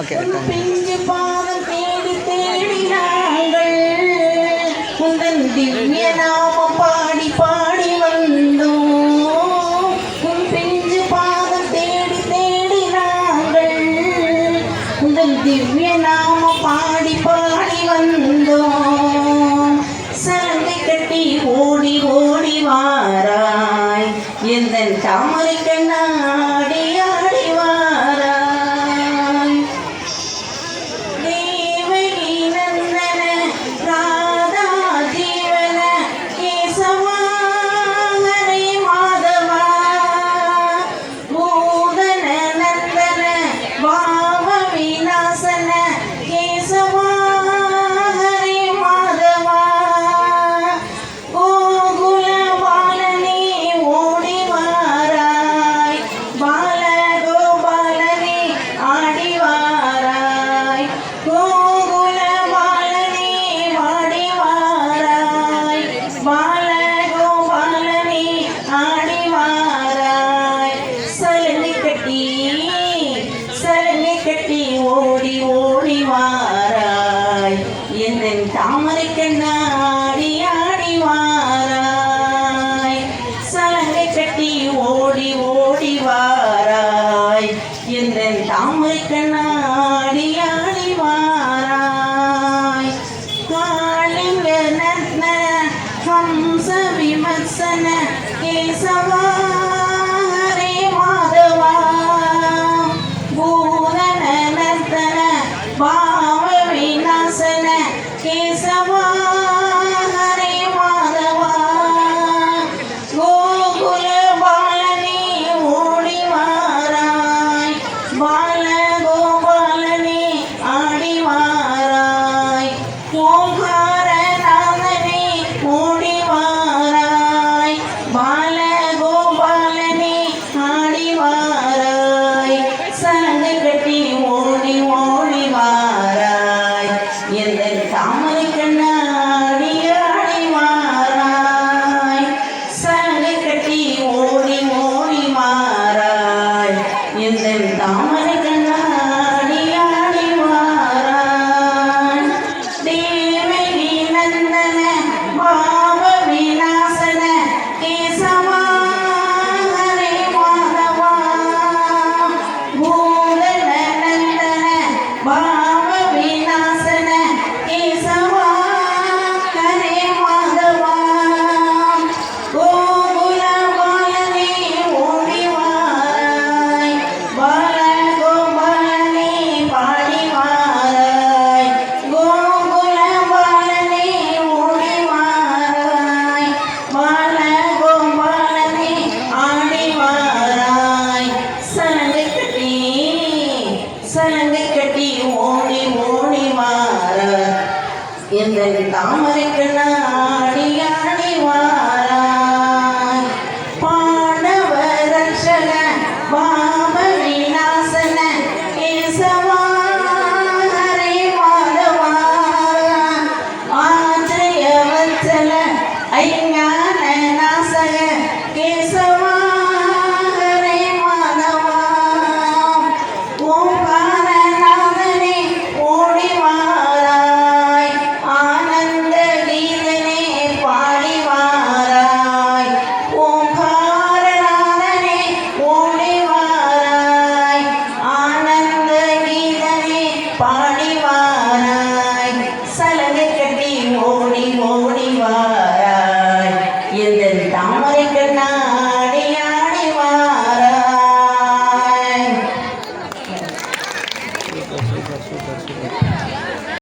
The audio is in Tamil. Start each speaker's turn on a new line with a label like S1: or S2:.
S1: ஓகே.
S2: பிஞ்சு பாதம் தேடி தேடி நாங்கள் உந்தன் திவ்ய நாமம் பாடி பாடி வந்தோம். உன் பிஞ்சு பாதம் தேடி தேடி நாங்கள் உந்தன் திவ்ய நாமம் பாடி பாடி வந்தோம். சலங்கை கட்டி ஓடி ஓடி வாராய் எந்தன் தாமரை கண்ணாடி ஆடி வாராய். தேவகி நந்தன ராதா ஜீவன கேசவா ஹரே மாதவா பூதன நந்தன பாவ விநாசன கேசவா ஹரே மாதவா கோகுல பாலனே ஓடி வாராய் பால கோபாலனே ஆடி வாராய் கோகுல பாலனே ஆடி வாராய் பால கோபாலனே ஆடி வாராய். சலங்கை கட்டி ஓடி ஓடி வாராய் எந்தன் தாமரை கண்ணாடி ஆடி வாராய். சலங்கை கட்டி ஓடி ஓடி வாராய் எந்தன் தாமரை கண்ணாடி ஆடி வாராய். காளிங்க நர்த்தன ஹம்ச விமர்சன கேசவா ஹரே மாதவா பூதன நர்த்தன பாவ விநாசன கேசவா ஹரே மாதவா கோகுல பாலனே ஓடி வாராய் பால கோபாலனே ஆடி வாராய் ஓங்கார நாதனே ஓடி வாராய் பால கோபாலனே ஆடி வாராய். சலங்கை கட்டி ஓடி ஓடி வாராய் எந்தன் தாமரை கண்ணாடி ஆடி வாராய். சலங்கை கட்டி ஓடி ஓடி வாராய் எந்தன் தாமரை கண்ணாடி ஆடி வாராய். தேவகி நந்தன பாவ விநாசன கேசவா ஹரே மாதவா பூதன நந்தன பாவ விநாசன கேசவா ஹரே மாதவா கோகுல பாலனே ஓடி வாராய் பால கோபாலனே பாடி வாராய் கோகுல பாலனே ஓடி வாராய் பால கோபாலனே ஆடி வாராய். சலங்கை கட்டி ஓடி ஓடி வாராய் எந்தன் தாமரை கண்ணா